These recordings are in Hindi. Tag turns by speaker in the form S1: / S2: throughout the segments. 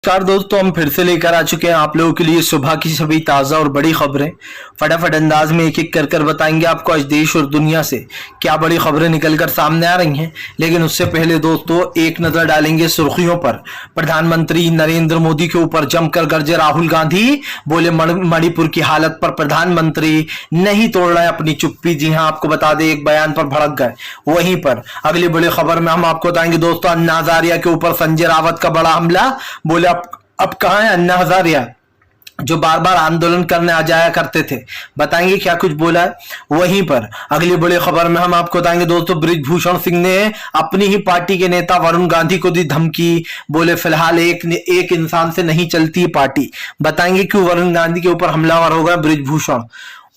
S1: नमस्कार दोस्तों, हम फिर से लेकर आ चुके हैं आप लोगों के लिए सुबह की सभी ताज़ा और बड़ी खबरें। फटाफट अंदाज में एक एक कर बताएंगे आपको आज देश और दुनिया से क्या बड़ी खबरें निकलकर सामने आ रही हैं। लेकिन उससे पहले दोस्तों एक नजर डालेंगे सुर्खियों पर। प्रधानमंत्री नरेंद्र मोदी के ऊपर जमकर गरजे राहुल गांधी, बोले मणिपुर की हालत पर प्रधानमंत्री नहीं तोड़ रहे अपनी चुप्पी। जी हाँ, आपको बता दें एक बयान पर भड़क गए। वहीं पर अगली बड़ी खबर में हम आपको बताएंगे दोस्तों, अन्ना हजारिया के ऊपर संजय रावत का बड़ा हमला। बोले अब कहां है अन्ना हजारिया जो बार बार आंदोलन करने आ जाया करते थे। बताएंगे क्या कुछ बोला है। वहीं पर अगली बड़ी खबर में हम आपको बताएंगे दोस्तों, बृजभूषण सिंह ने अपनी ही पार्टी के नेता वरुण गांधी को दी धमकी। बोले फिलहाल एक इंसान से नहीं चलती पार्टी। बताएंगे क्यों वरुण गांधी के ऊपर हमलावर हो गया बृजभूषण।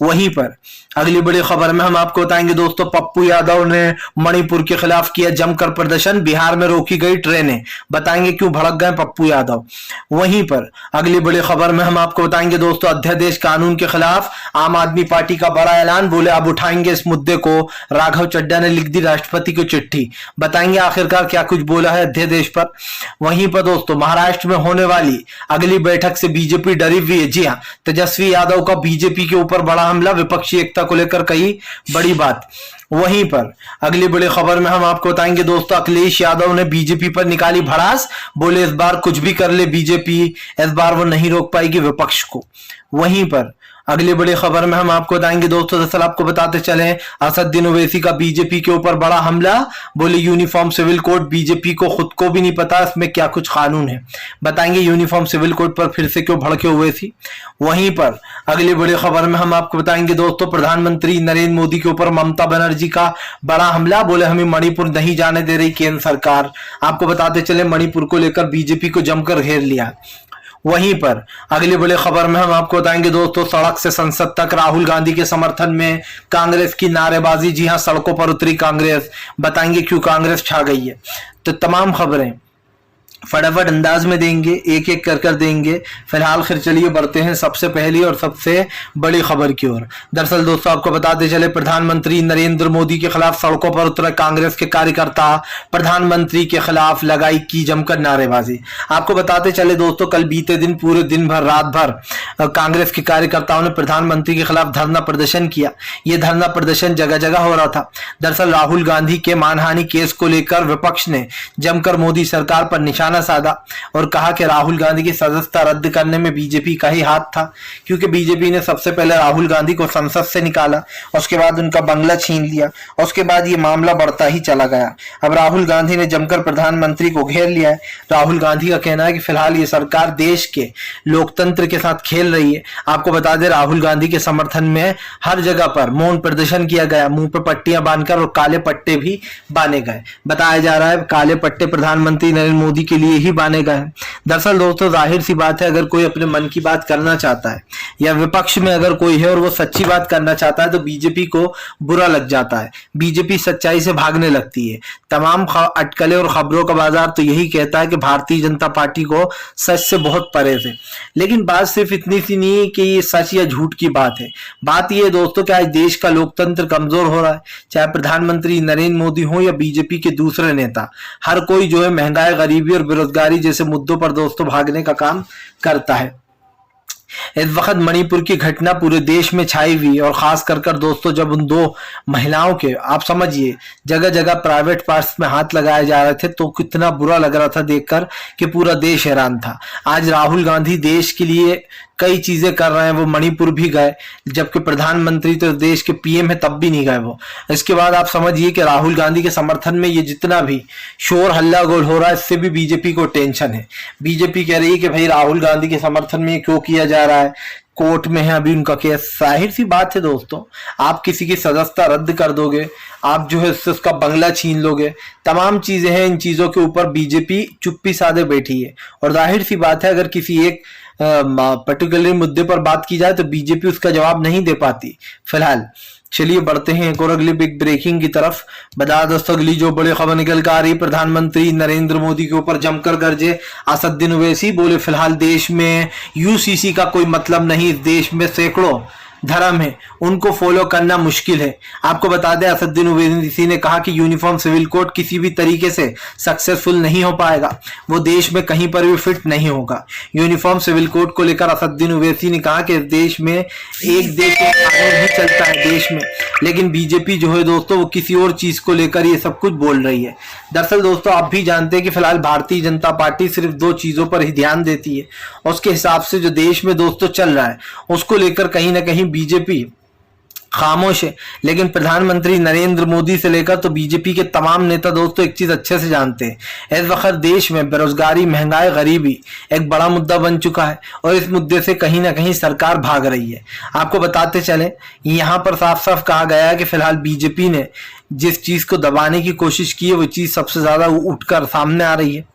S1: वहीं पर अगली बड़ी खबर में हम आपको बताएंगे दोस्तों, पप्पू यादव ने मणिपुर के खिलाफ किया जमकर प्रदर्शन, बिहार में रोकी गई ट्रेनें। बताएंगे क्यों भड़क गए पप्पू यादव। वहीं पर अगली बड़ी खबर में हम आपको बताएंगे दोस्तों, अध्यादेश कानून के खिलाफ आम आदमी पार्टी का बड़ा ऐलान। बोले अब उठाएंगे इस मुद्दे को। राघव चड्ढा ने लिख दी राष्ट्रपति को चिट्ठी। बताएंगे आखिरकार क्या कुछ बोला है अध्यादेश पर। वहीं पर दोस्तों महाराष्ट्र में होने वाली अगली बैठक से बीजेपी डरी हुई है। जी हाँ, तेजस्वी यादव का बीजेपी के ऊपर बड़ा हमला, विपक्षी एकता को लेकर कही बड़ी बात। वहीं पर अगली बड़ी खबर में हम आपको बताएंगे दोस्तों, अखिलेश यादव ने बीजेपी पर निकाली भड़ास। बोले इस बार कुछ भी कर ले बीजेपी, इस बार वो नहीं रोक पाएगी विपक्ष को। वहीं पर अगली बड़ी खबर में हम आपको बताएंगे दोस्तों, दरअसल आपको बताते चले असदुद्दीन ओवैसी का बीजेपी के ऊपर बड़ा हमला। बोले यूनिफॉर्म सिविल कोड, बीजेपी को खुद को भी नहीं पता इसमें क्या कुछ कानून है। बताएंगे यूनिफॉर्म सिविल कोड पर फिर से क्यों भड़के ओवैसी। वहीं पर अगली बड़ी खबर में हम आपको बताएंगे दोस्तों, प्रधानमंत्री नरेंद्र मोदी के ऊपर ममता बनर्जी का बड़ा हमला। बोले हमें मणिपुर नहीं जाने दे रही केंद्र सरकार। आपको बताते चले मणिपुर को लेकर बीजेपी को जमकर घेर लिया। वहीं पर अगली बड़ी खबर में हम आपको बताएंगे दोस्तों, सड़क से संसद तक राहुल गांधी के समर्थन में कांग्रेस की नारेबाजी। जी हां, सड़कों पर उतरी कांग्रेस। बताएंगे क्यों कांग्रेस छा गई है। तो तमाम खबरें फटाफट अंदाज में देंगे, एक एक कर देंगे। फिलहाल फिर चलिए बढ़ते हैं सबसे पहली और सबसे बड़ी खबर की ओर। दरअसल दोस्तों आपको बताते चले, प्रधानमंत्री नरेंद्र मोदी के खिलाफ सड़कों पर उतरे कांग्रेस के कार्यकर्ता। प्रधानमंत्री के खिलाफ लगाई की जमकर नारेबाजी। आपको बताते चले दोस्तों, कल बीते दिन पूरे दिन भर रात भर कांग्रेस के कार्यकर्ताओं ने प्रधानमंत्री के खिलाफ धरना प्रदर्शन किया। यह धरना प्रदर्शन जगह जगह हो रहा था। दरअसल राहुल गांधी के मानहानि केस को लेकर विपक्ष ने जमकर मोदी सरकार पर निशाना साधा और कहा कि राहुल गांधी की सदस्यता रद्द करने में बीजेपी का ही हाथ था, क्योंकि बीजेपी ने सबसे पहले राहुल गांधी को संसद से निकाला, उसके बाद उनका बंगला छीन लिया, उसके बाद ये मामला बढ़ता ही चला गया। अब राहुल गांधी ने जमकर प्रधानमंत्री को घेर लिया है। राहुल गांधी का कहना है कि फिलहाल ये सरकार देश के लोकतंत्र के साथ खेल रही है। आपको बता दें राहुल गांधी के समर्थन में हर जगह पर मौन प्रदर्शन किया गया, मुंह पर पट्टियां बांधकर, और काले पट्टे भी बांधे गए। बताया जा रहा है काले पट्टे प्रधानमंत्री नरेंद्र मोदी के लिए ही बांधे गए हैं। दरअसल दोस्तों जाहिर सी बात है, अगर कोई अपने मन की बात करना चाहता है या विपक्ष में अगर कोई है और वो सच्ची बात करना चाहता है तो बीजेपी को बुरा लग जाता है। बीजेपी सच्चाई से भागने लगती है। तमाम अटकलें और खबरों का बाजार तो यही कहता है कि भारतीय जनता पार्टी को सच से बहुत परे से। लेकिन बात सिर्फ इतनी सी नहीं है कि ये सच या झूठ की बात है। बात यह है दोस्तों कि आज देश का लोकतंत्र कमजोर हो रहा है। चाहे प्रधानमंत्री नरेंद्र मोदी हो या बीजेपी के दूसरे नेता, हर कोई जो है महंगाई, गरीबी और बेरोजगारी जैसे मुद्दों पर दोस्तों भागने का काम करता है। इस वक्त मणिपुर की घटना पूरे देश में छाई हुई और खास कर दोस्तों जब उन दो महिलाओं के, आप समझिए, जगह जगह प्राइवेट पार्ट्स में हाथ लगाए जा रहे थे तो कितना बुरा लग रहा था देखकर कि पूरा देश हैरान था। आज राहुल गांधी देश के लिए कई चीजें कर रहे हैं, वो मणिपुर भी गए, जबकि प्रधानमंत्री तो देश के पीएम है तब भी नहीं गए वो। इसके बाद आप समझिए कि राहुल गांधी के समर्थन में ये जितना भी शोर हल्ला गोल हो रहा है, इससे भी बीजेपी को टेंशन है। बीजेपी कह रही है कि भाई राहुल गांधी के समर्थन में क्यों किया जा रहा है, कोर्ट में है अभी उनका केस। जाहिर सी बात है दोस्तों, आप किसी की सदस्यता रद्द कर दोगे, आप जो है उसका बंगला छीन लोगे, तमाम चीजें हैं, इन चीजों के ऊपर बीजेपी चुप्पी साधे बैठी है। और जाहिर सी बात है अगर किसी एक पर्टिकुलर मुद्दे पर बात की जाए तो बीजेपी उसका जवाब नहीं दे पाती। फिलहाल चलिए बढ़ते हैं एक और अगली बिग ब्रेकिंग की तरफ। बता दोस्तों अगली जो बड़ी खबर निकल कर आ रही, प्रधानमंत्री नरेंद्र मोदी के ऊपर जमकर गरजे असदुद्दीन ओवैसी। बोले फिलहाल देश में यूसीसी का कोई मतलब नहीं, इस देश में सैकड़ों धर्म है उनको फॉलो करना मुश्किल है। आपको बता दें असदुद्दीन ओवैसी ने कहा कि यूनिफॉर्म सिविल कोड किसी भी तरीके से सक्सेसफुल नहीं हो पाएगा, वो देश में कहीं पर भी फिट नहीं होगा। यूनिफॉर्म सिविल कोड को लेकर असदुद्दीन ओवैसी ने कहा कि देश में एक देश एक कानून ही चलता है देश में, लेकिन बीजेपी जो है दोस्तों वो किसी और चीज को लेकर ये सब कुछ बोल रही है। दरअसल दोस्तों आप भी जानते हैं कि फिलहाल भारतीय जनता पार्टी सिर्फ 2 चीजों पर ही ध्यान देती है, उसके हिसाब से जो देश में दोस्तों चल रहा है उसको लेकर कहीं ना कहीं बीजेपी खामोश है। लेकिन प्रधानमंत्री नरेंद्र मोदी से लेकर तो बीजेपी के तमाम नेता दोस्तों एक चीज अच्छे से जानते हैं, इस वक्त देश में बेरोजगारी, महंगाई, गरीबी एक बड़ा मुद्दा बन चुका है और इस मुद्दे से कहीं ना कहीं सरकार भाग रही है। आपको बताते चले यहाँ पर साफ साफ कहा गया है कि फिलहाल बीजेपी ने जिस चीज को दबाने की कोशिश की है वो चीज सबसे ज्यादा उठकर सामने आ रही है।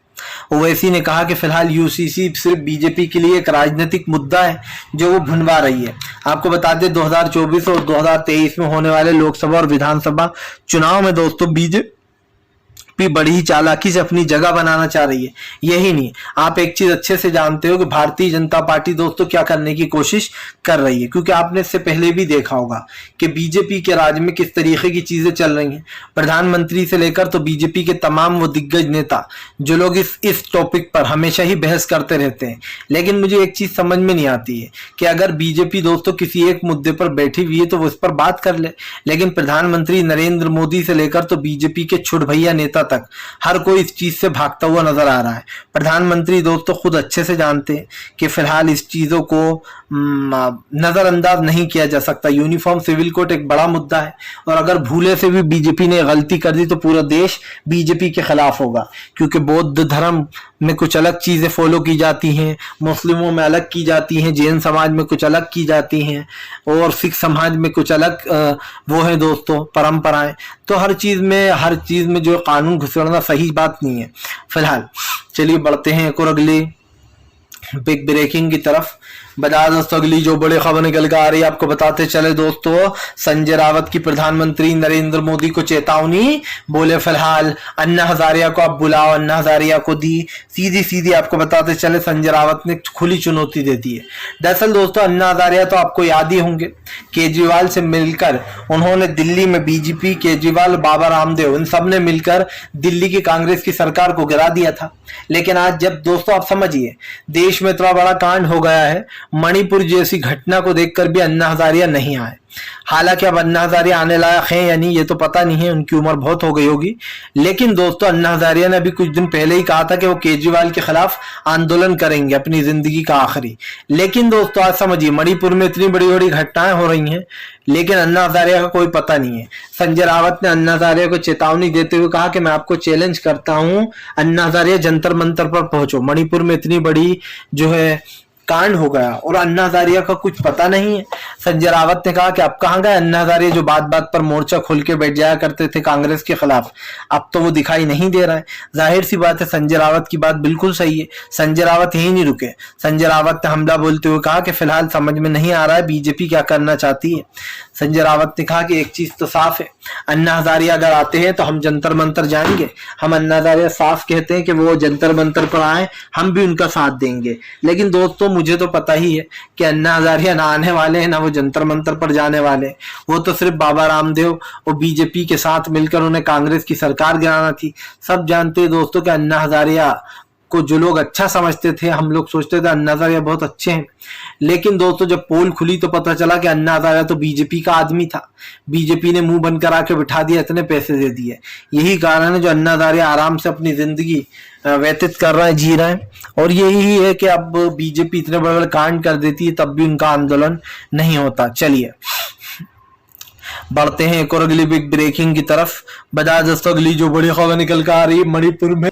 S1: ओवैसी ने कहा कि फिलहाल यूसीसी सिर्फ बीजेपी के लिए एक राजनीतिक मुद्दा है जो वो भुनवा रही है। आपको बता दें 2024 और 2023 में होने वाले लोकसभा और विधानसभा चुनाव में दोस्तों बीजेपी बड़ी ही चालाकी से अपनी जगह बनाना चाह रही है। यही नहीं, आप एक चीज अच्छे से जानते हो कि भारतीय जनता पार्टी दोस्तों क्या करने की कोशिश कर रही है, क्योंकि आपने इससे पहले भी देखा होगा कि बीजेपी के राज में किस तरीके की चीजें चल रही हैं। प्रधानमंत्री से लेकर तो बीजेपी के तमाम वो दिग्गज नेता जो लोग इस टॉपिक पर हमेशा ही बहस करते रहते हैं। लेकिन मुझे एक चीज समझ में नहीं आती है कि अगर बीजेपी दोस्तों किसी एक मुद्दे पर बैठी हुई है तो वो इस पर बात कर ले, लेकिन प्रधानमंत्री नरेंद्र मोदी से लेकर तो बीजेपी के छुट भैया नेता तक हर कोई इस चीज से भागता हुआ नजर आ रहा है। प्रधानमंत्री दोस्तों खुद अच्छे से जानते हैं कि फिलहाल इस चीजों को नजरअंदाज नहीं किया जा सकता। यूनिफॉर्म सिविल कोड एक बड़ा मुद्दा है और अगर भूले से भी बीजेपी ने गलती कर दी तो पूरा देश बीजेपी के खिलाफ होगा, क्योंकि बौद्ध धर्म में कुछ अलग चीजें फॉलो की जाती हैं, मुस्लिमों में अलग की जाती हैं, जैन समाज में कुछ अलग की जाती हैं और सिख समाज में कुछ अलग वो है दोस्तों परंपराएं। तो हर चीज में जो कानून घुसड़ना सही बात नहीं है। फिलहाल चलिए बढ़ते हैं एक और अगली बिग ब्रेकिंग की तरफ। बता दोस्तों अगली जो बड़ी खबर निकल कर आ रही है आपको बताते चले दोस्तों, संजय रावत की प्रधानमंत्री नरेंद्र मोदी को चेतावनी, बोले फिलहाल अन्ना हजारिया को आप बुलाओ। अन्ना हजारिया को दी सीधी आपको बताते चले संजय रावत ने खुली चुनौती दे दी है। दरअसल दोस्तों अन्ना हजारिया तो आपको याद ही होंगे, केजरीवाल से मिलकर उन्होंने दिल्ली में बीजेपी, केजरीवाल, बाबा रामदेव इन सब ने मिलकर दिल्ली की कांग्रेस की सरकार को गिरा दिया था। लेकिन आज जब दोस्तों आप समझिए देश में इतना बड़ा कांड हो गया है, मणिपुर जैसी घटना को देखकर भी अन्ना हजारिया नहीं आए। हालांकि अब अन्ना हजारिया आने लायक है या नहीं ये तो पता नहीं है, उनकी उम्र बहुत हो गई होगी। लेकिन दोस्तों अन्ना हजारिया ने अभी कुछ दिन पहले ही कहा था कि वो केजरीवाल के खिलाफ आंदोलन करेंगे अपनी जिंदगी का आखिरी। लेकिन दोस्तों आज समझिए मणिपुर में इतनी बड़ी बड़ी घटनाएं हो रही हैं लेकिन अन्ना हजारिया का कोई पता नहीं है। संजय रावत ने अन्ना हजारिया को चेतावनी देते हुए कहा कि मैं आपको चैलेंज करता हूं, अन्ना हजारिया जंतर मंतर पर पहुंचो। मणिपुर में इतनी बड़ी जो है कांड हो गया और अन्ना हजारिया का कुछ पता नहीं है। संजय रावत ने कहा कि अब कहां गए अन्ना हजारिया जो बात बात पर मोर्चा खोल के बैठ जाया करते थे कांग्रेस के खिलाफ, अब तो वो दिखाई नहीं दे रहा है। जाहिर सी बात है संजय रावत की बात बिल्कुल सही है। संजय रावत यही नहीं रुके, संजय रावत ने हमला बोलते हुए कहा कि फिलहाल समझ में नहीं आ रहा है बीजेपी क्या करना चाहती है। संजय रावत ने कहा कि एक चीज तो साफ है, अन्ना हजारिया अगर आते हैं तो हम जंतर मंतर जाएंगे। हम अन्ना हजारिया साफ कहते हैं कि वो जंतर मंतर पर आए, हम भी उनका साथ देंगे। लेकिन दोस्तों मुझे तो पता ही है कि अन्ना हजारिया ना आने वाले हैं ना वो जंतर मंतर पर जाने वाले, वो तो सिर्फ बाबा रामदेव और बीजेपी के साथ मिलकर उन्हें कांग्रेस की सरकार गिराना थी। सब जानते हैं दोस्तों कि अन्ना हजारिया को जो लोग अच्छा समझते थे, हम लोग सोचते थे अन्ना हजारिया बहुत अच्छे हैं, लेकिन दोस्तों जब पोल खुली तो पता चला कि अन्ना हजारिया तो बीजेपी का आदमी था। बीजेपी ने मुंह बंद करा के बिठा दिया, इतने पैसे दे दिए। यही कारण है जो अन्ना हजारिया आराम से अपनी जिंदगी व्यतीत कर रहा है, जी रहा है। और यही है कि अब बीजेपी इतने बड़े बड़े कांड कर देती है तब भी उनका आंदोलन नहीं होता। चलिए बढ़ते हैं एक और अगली बिग ब्रेकिंग की तरफ। बता दोस्तों अगली जो बड़ी खबर निकल कर आ रही है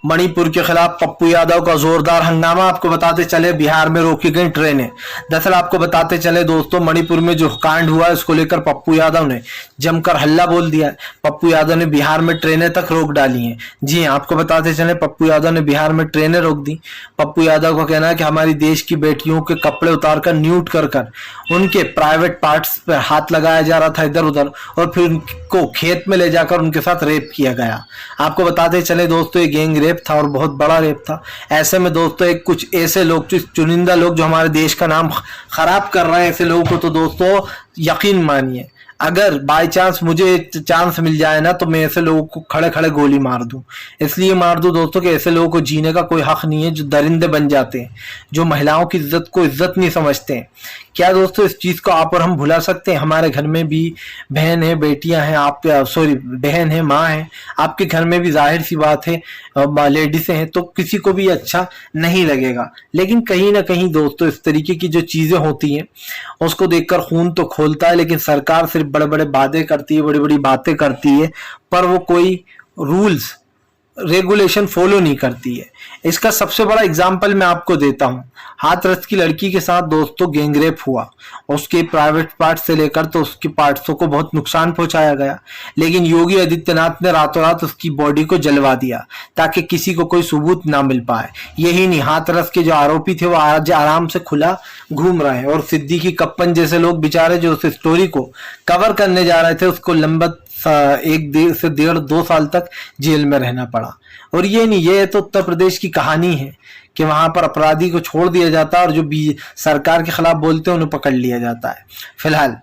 S1: मणिपुर के खिलाफ पप्पू यादव का जोरदार हंगामा। आपको बताते चले बिहार में रोकी गई ट्रेनें। दरअसल आपको बताते चले दोस्तों मणिपुर में जो कांड हुआ है उसको लेकर पप्पू यादव ने जमकर हल्ला बोल दिया है। पप्पू यादव ने बिहार में ट्रेनें तक रोक डाली हैं। जी हाँ, आपको बताते चले पप्पू यादव ने बिहार में ट्रेनें रोक दी। पप्पू यादव का कहना है कि हमारी देश की बेटियों के कपड़े उतार कर न्यूट कर उनके प्राइवेट पार्ट्स पर हाथ लगाया जा रहा था इधर उधर, और फिर उनको खेत में ले जाकर उनके साथ रेप किया गया। आपको बताते चले दोस्तों ये गैंग रेप था और बहुत बड़ा रेप था। ऐसे में दोस्तों एक कुछ ऐसे लोग, चुनिंदा लोग जो हमारे देश का नाम खराब कर रहे हैं, ऐसे लोगों को तो दोस्तों यकीन मानिए अगर बाय चांस मुझे चांस मिल जाए ना तो मैं ऐसे लोगों को खड़े खड़े गोली मार दूं। इसलिए मार दूं दोस्तों कि ऐसे लोगों को जीने का कोई हक नहीं है, जो दरिंदे बन जाते हैं, जो महिलाओं की इज्जत को इज्जत नहीं समझते हैं। क्या दोस्तों इस चीज को आप और हम भुला सकते हैं? हमारे घर में भी बहन है, बेटियां हैं, आप बहन है, माँ है, आपके घर में भी जाहिर सी बात है लेडीज हैं, तो किसी को भी अच्छा नहीं लगेगा। लेकिन कहीं ना कहीं दोस्तों इस तरीके की जो चीजें होती हैं उसको देखकर खून तो खोलता है, लेकिन सरकार सिर्फ बड़े बड़े वादे करती है, बड़ी बड़ी बातें करती है, पर वो कोई रूल्स रेगुलेशन फॉलो नहीं करती है। इसका सबसे बड़ा एग्जाम्पल मैं आपको देता हूँ। हाथरस की लड़की के साथ दोस्तों गैंगरेप हुआ, उसके प्राइवेट पार्ट से लेकर तो उसके पार्ट्सों को बहुत नुकसान पहुंचाया गया, लेकिन योगी आदित्यनाथ ने रातों रात उसकी बॉडी को जलवा दिया ताकि किसी को कोई सबूत ना मिल पाए। यही नहीं, हाथरस के जो आरोपी थे वो आज आराम से खुला घूम रहे हैं, और सिद्दीकी कप्पन जैसे लोग बेचारे जो उस स्टोरी को कवर करने जा रहे थे उसको लंबा 1.5 साल तक जेल में रहना पड़ा। और ये नहीं, ये तो उत्तर प्रदेश की कहानी है कि वहां पर अपराधी को छोड़ दिया जाता है और जो सरकार के खिलाफ बोलते हैं उन्हें पकड़ लिया जाता है। फिलहाल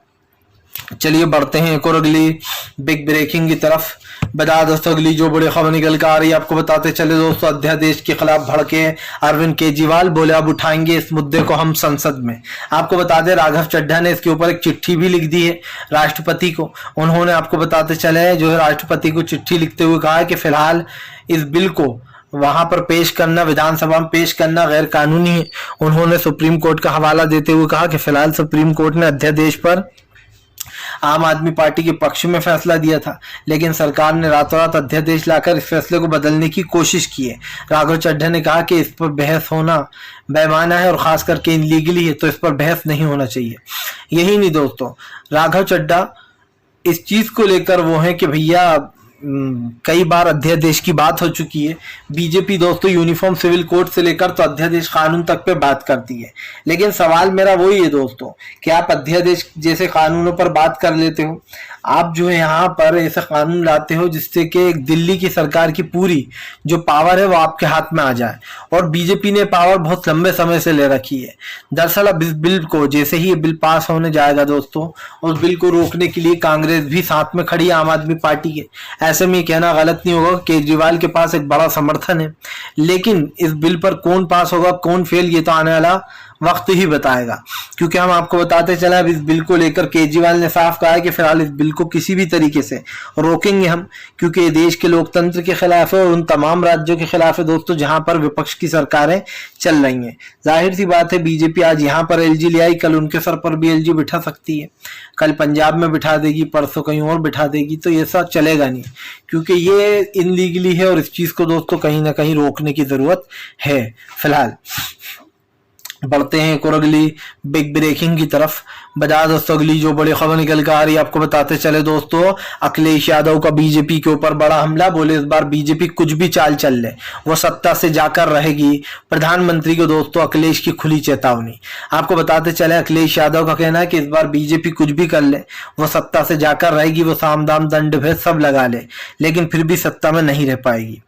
S1: चलिए बढ़ते हैं एक और अगली बिग ब्रेकिंग की तरफ। बता दोस्तों अगली जो बड़ी खबर निकल कर आ रही है आपको बताते चले दोस्तों। अध्यादेश के खिलाफ भड़के अरविंद केजरीवाल, बोले अब उठाएंगे इस मुद्दे को हम संसद में। आपको बता दें राघव चड्ढा ने इसके ऊपर एक चिट्ठी भी लिख दी है राष्ट्रपति को। उन्होंने आपको बताते चले जो है राष्ट्रपति को चिट्ठी लिखते हुए कहा है कि फिलहाल इस बिल को वहां पर पेश करना, विधानसभा में पेश करना गैर कानूनी है। उन्होंने सुप्रीम कोर्ट का हवाला देते हुए कहा कि फिलहाल सुप्रीम कोर्ट ने अध्यादेश पर आम आदमी पार्टी के पक्ष में फैसला दिया था, लेकिन सरकार ने रातों रात अध्यादेश लाकर इस फैसले को बदलने की कोशिश की है। राघव चड्ढा ने कहा कि इस पर बहस होना बेमाना है और खास करके इनलीगली है, तो इस पर बहस नहीं होना चाहिए। यही नहीं दोस्तों, राघव चड्ढा इस चीज को लेकर वो है कि भैया कई बार अध्यादेश की बात हो चुकी है। बीजेपी दोस्तों यूनिफॉर्म सिविल कोड से लेकर तो अध्यादेश कानून तक पे बात करती है, लेकिन सवाल मेरा वही है दोस्तों कि आप अध्यादेश जैसे कानूनों पर बात कर लेते हो, आप जो है यहाँ पर ऐसा कानून लाते हो जिससे कि दिल्ली की सरकार की पूरी जो पावर है वो आपके हाथ में आ जाए, और बीजेपी ने पावर बहुत लंबे समय से ले रखी है। दरअसल अब इस बिल को जैसे ही ये बिल पास होने जाएगा दोस्तों, उस बिल को रोकने के लिए कांग्रेस भी साथ में खड़ी है आम आदमी पार्टी के। ऐसे में कहना गलत नहीं होगा, केजरीवाल के पास एक बड़ा समर्थन है, लेकिन इस बिल पर कौन पास होगा कौन फेल ये तो आने वाला वक्त ही बताएगा। क्योंकि हम आपको बताते चले अब इस बिल को लेकर केजरीवाल ने साफ कहा है कि फिलहाल इस बिल को किसी भी तरीके से रोकेंगे हम, क्योंकि ये देश के लोकतंत्र के खिलाफ है और उन तमाम राज्यों के खिलाफ है दोस्तों जहां पर विपक्ष की सरकारें चल रही हैं। जाहिर सी बात है बीजेपी आज यहाँ पर एलजी ले आई, कल उनके सर पर भी एलजी बिठा सकती है, कल पंजाब में बिठा देगी, परसों कहीं और बिठा देगी, तो ये सब चलेगा नहीं, क्योंकि ये इनलीगली है और इस चीज को दोस्तों कहीं ना कहीं रोकने की जरूरत है। फिलहाल बढ़ते हैं एक और अगली बिग ब्रेकिंग की तरफ। बता दोस्तों अगली जो बड़ी खबर निकल कर आ रही है आपको बताते चले दोस्तों। अखिलेश यादव का बीजेपी के ऊपर बड़ा हमला, बोले इस बार बीजेपी कुछ भी चाल चल ले वो सत्ता से जाकर रहेगी। प्रधानमंत्री को दोस्तों अखिलेश की खुली चेतावनी। आपको बताते चले अखिलेश यादव का कहना है कि इस बार बीजेपी कुछ भी कर ले वो सत्ता से जाकर रहेगी, वो साम दाम दंड भेद सब लगा ले, लेकिन फिर भी सत्ता में नहीं रह पाएगी।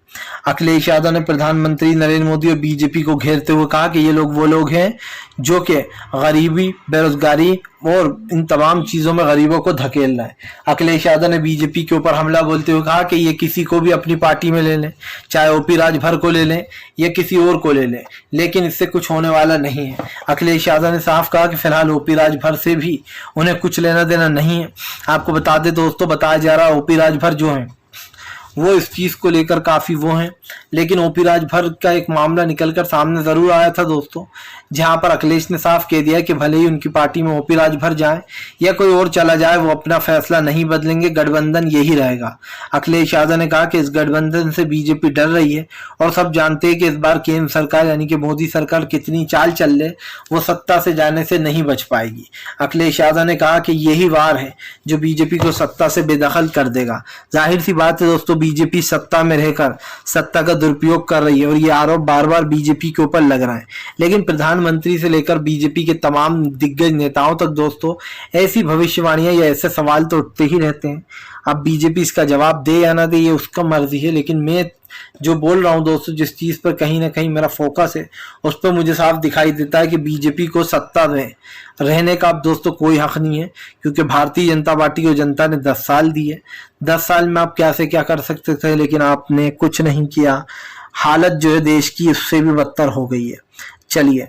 S1: अखिलेश यादव ने प्रधानमंत्री नरेंद्र मोदी और बीजेपी को घेरते हुए कहा कि ये लोग वो लोग हैं जो कि गरीबी, बेरोजगारी और इन तमाम चीजों में गरीबों को धकेल रहे हैं। अखिलेश यादव ने बीजेपी के ऊपर हमला बोलते हुए कहा कि ये किसी को भी अपनी पार्टी में ले लें, चाहे ओपी राजभर को ले लें या किसी और को ले लें, लेकिन इससे कुछ होने वाला नहीं है। अखिलेश यादव ने साफ कहा कि फिलहाल ओपी राजभर से भी उन्हें कुछ लेना देना नहीं है। आपको बता दें दोस्तों, बताया जा रहा है ओपी राजभर जो है वो इस चीज को लेकर काफी वो हैं, लेकिन ओपी राजभर का एक मामला निकलकर सामने जरूर आया था दोस्तों, जहां पर अखिलेश ने साफ कह दिया कि भले ही उनकी पार्टी में ओपी राजभर जाए या कोई और चला जाए वो अपना फैसला नहीं बदलेंगे, गठबंधन यही रहेगा। अखिलेश यादव ने कहा कि इस गठबंधन से बीजेपी डर रही है और सब जानते हैं कि इस बार केंद्र सरकार यानी कि मोदी सरकार कितनी चाल चल ले वो सत्ता से जाने से नहीं बच पाएगी। अखिलेश यादव ने कहा कि यही वार है जो बीजेपी को सत्ता से बेदखल कर देगा। जाहिर सी बात है दोस्तों, बीजेपी सत्ता में रहकर सत्ता का दुरुपयोग कर रही है और ये आरोप बार बार बीजेपी के ऊपर लग रहा है। लेकिन प्रधानमंत्री से लेकर बीजेपी के तमाम दिग्गज नेताओं तक दोस्तों ऐसी भविष्यवाणियां या ऐसे सवाल तो उठते ही रहते हैं। अब बीजेपी इसका जवाब दे या ना दे ये उसका मर्जी है, लेकिन मैं जो बोल रहा हूं दोस्तों, जिस चीज पर कहीं ना कहीं मेरा फोकस है उस पर मुझे साफ दिखाई देता है कि बीजेपी को सत्ता में रहने का अब दोस्तों कोई हक नहीं है, क्योंकि भारतीय जनता पार्टी को जनता ने 10 साल दिए। 10 साल में आप क्या से क्या कर सकते थे, लेकिन आपने कुछ नहीं किया। हालत जो है देश की उससे भी बदतर हो गई है। चलिए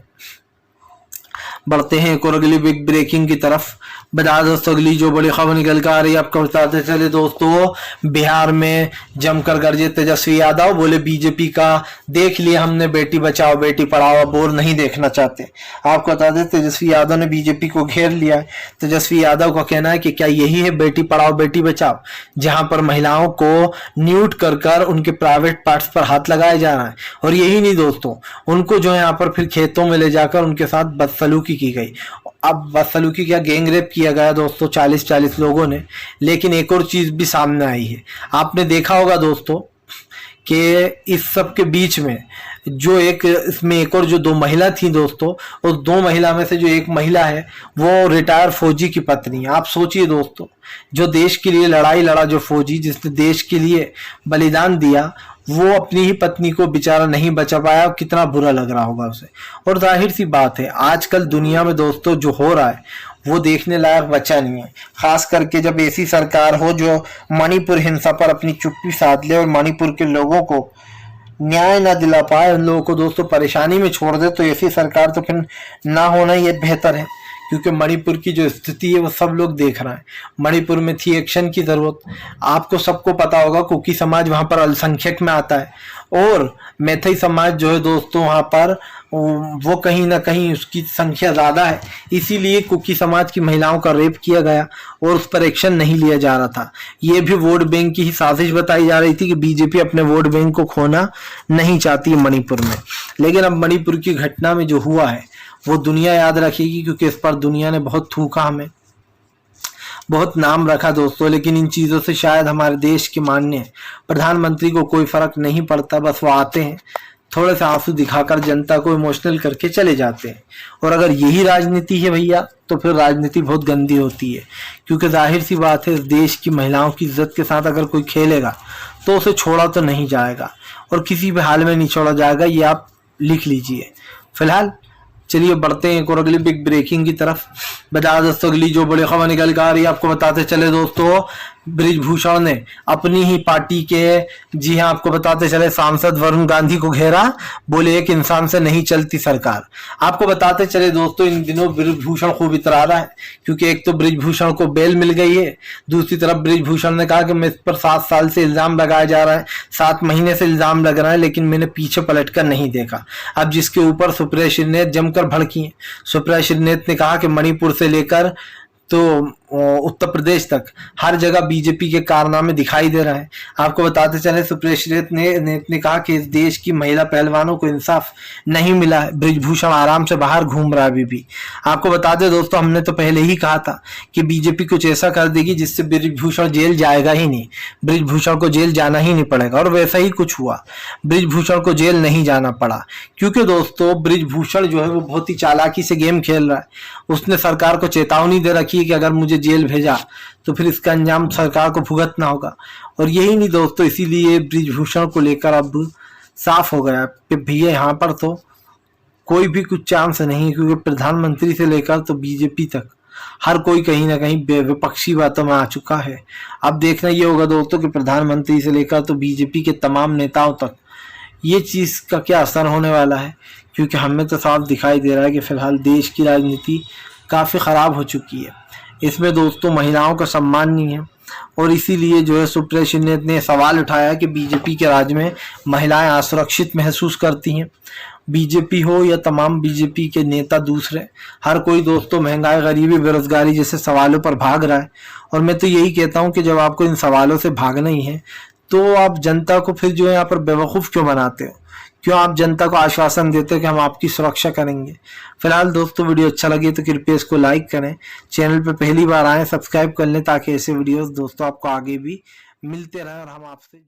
S1: बढ़ते हैं एक और अगली बिग ब्रेकिंग की तरफ। बता दोस्तों अगली जो बड़ी खबर निकल कर आ रही है आपको बताते चले दोस्तों, बिहार में जमकर गरजे तेजस्वी यादव, बोले बीजेपी का देख लिया हमने, बेटी बचाओ बेटी पढ़ाओ, अब और नहीं देखना चाहते। आपको बता दें तेजस्वी यादव ने बीजेपी को घेर लिया है। तेजस्वी यादव का कहना है कि क्या यही है बेटी पढ़ाओ बेटी बचाओ, जहां पर महिलाओं को न्यूट कर उनके प्राइवेट पार्ट्स पर हाथ लगाया जा रहा है। और यही नहीं दोस्तों, उनको जो है यहाँ पर फिर खेतों में ले जाकर उनके साथ बदसलूकी की गई। अब बदसलूकी क्या, गैंग रेप किया गया दोस्तों 40 लोगों ने। लेकिन एक और चीज भी सामने आई है, आपने देखा होगा दोस्तों कि इस सब के बीच में जो इसमें एक और जो 2 महिला थी दोस्तों, उस 2 महिला में से जो एक महिला है वो रिटायर फौजी की पत्नी है। आप सोचिए दोस्तों, जो देश के लिए लड़ाई लड़ा, जो फौजी जिसने देश के लिए बलिदान दिया, वो अपनी ही पत्नी को बेचारा नहीं बचा पाया, कितना बुरा लग रहा होगा उसे। और जाहिर सी बात है आजकल दुनिया में दोस्तों जो हो रहा है वो देखने लायक बचा नहीं है, खास करके जब ऐसी सरकार हो जो मणिपुर हिंसा पर अपनी चुप्पी साध ले और मणिपुर के लोगों को न्याय ना दिला पाए, उन लोगों को दोस्तों परेशानी में छोड़ दे। तो ऐसी सरकार तो फिर ना होना ही बेहतर है, क्योंकि मणिपुर की जो स्थिति है वो सब लोग देख रहे हैं। मणिपुर में थी एक्शन की जरूरत। आपको सबको पता होगा कुकी समाज वहां पर अल्पसंख्यक में आता है और मैथई समाज जो है दोस्तों वहां पर वो कहीं ना कहीं उसकी संख्या ज्यादा है, इसीलिए कुकी समाज की महिलाओं का रेप किया गया और उस पर एक्शन नहीं लिया जा रहा था। ये भी वोट बैंक की ही साजिश बताई जा रही थी कि बीजेपी अपने वोट बैंक को खोना नहीं चाहती है मणिपुर में। लेकिन अब मणिपुर की घटना में जो हुआ है वो दुनिया याद रखेगी, क्योंकि इस पर दुनिया ने बहुत थूका, हमें बहुत नाम रखा दोस्तों। लेकिन इन चीजों से शायद हमारे देश के माननीय प्रधानमंत्री को कोई फर्क नहीं पड़ता। बस वो आते हैं, थोड़े से आंसू दिखाकर जनता को इमोशनल करके चले जाते हैं। और अगर यही राजनीति है भैया, तो फिर राजनीति बहुत गंदी होती है, क्योंकि जाहिर सी बात है इस देश की महिलाओं की इज्जत के साथ अगर कोई खेलेगा तो उसे छोड़ा तो नहीं जाएगा और किसी भी हाल में नहीं छोड़ा जाएगा। ये आप लिख लीजिए। फिलहाल चलिए बढ़ते हैं एक और अगली बिग ब्रेकिंग की तरफ। बता दोस्तों अगली जो बड़ी खबर निकल कर आ रही है आपको बताते चले दोस्तों, बृजभूषण ने अपनी ही पार्टी के, जी हाँ आपको बताते चले, सांसद वरुण गांधी को घेरा, बोले एक इंसान से नहीं चलती सरकार। आपको बताते चले दोस्तों इन दिनों बृजभूषण खूब इतरा रहा है, क्योंकि एक तो बृजभूषण को बेल मिल गई है, दूसरी तरफ बृजभूषण ने कहा कि मैं इस पर 7 साल से इल्जाम लगाया जा रहा है, 7 महीने से इल्जाम लग रहा है, लेकिन मैंने पीछे पलट कर नहीं देखा। अब जिसके ऊपर सुप्रिया श्रीनेत जमकर भड़की है। सुप्रिया श्रीनेत ने कहा कि मणिपुर से लेकर तो उत्तर प्रदेश तक हर जगह बीजेपी के कारनामे दिखाई दे रहा है। आपको बताते चले सुप्रिया श्रीनेत ने कहा कि इस देश की महिला पहलवानों को इंसाफ नहीं मिला है, बृजभूषण आराम से बाहर घूम रहा है अभी भी। आपको बता दें दोस्तों, हमने तो पहले ही कहा था कि बीजेपी कुछ ऐसा कर देगी जिससे बृजभूषण जेल जाएगा ही नहीं, बृजभूषण को जेल जाना ही नहीं पड़ेगा, और वैसा ही कुछ हुआ। बृजभूषण को जेल नहीं जाना पड़ा, क्योंकि दोस्तों बृजभूषण जो है वो बहुत ही चालाकी से गेम खेल रहा है। उसने सरकार को चेतावनी दे रखी है कि अगर मुझे जेल भेजा तो फिर इसका अंजाम सरकार को भुगतना होगा। और यही नहीं दोस्तों, इसीलिए बृजभूषण को लेकर अब साफ हो गया कि भैया यहाँ पर तो कोई भी कुछ चांस नहीं, क्योंकि प्रधानमंत्री से लेकर तो बीजेपी तक हर कोई कहीं ना कहीं विपक्षी बातों में आ चुका है। अब देखना ये होगा दोस्तों कि प्रधानमंत्री से लेकर तो बीजेपी के तमाम नेताओं तक ये चीज का क्या असर होने वाला है, क्योंकि हमें तो साफ दिखाई दे रहा है कि फिलहाल देश की राजनीति काफी खराब हो चुकी है। इसमें दोस्तों महिलाओं का सम्मान नहीं है, और इसीलिए जो है सुप्रिया श्रीनेत ने सवाल उठाया कि बीजेपी के राज में महिलाएं असुरक्षित महसूस करती हैं। बीजेपी हो या तमाम बीजेपी के नेता दूसरे, हर कोई दोस्तों महंगाई, गरीबी, बेरोजगारी जैसे सवालों पर भाग रहा है। और मैं तो यही कहता हूं कि जब आपको इन सवालों से भागना ही है तो आप जनता को फिर जो है यहाँ पर बेवकूफ क्यों बनाते हो, क्यों आप जनता को आश्वासन देते हो कि हम आपकी सुरक्षा करेंगे। फिलहाल दोस्तों वीडियो अच्छा लगे तो कृपया इसको लाइक करें, चैनल पर पहली बार आए सब्सक्राइब कर लें, ताकि ऐसे वीडियोस दोस्तों आपको आगे भी मिलते रहे और हम आपसे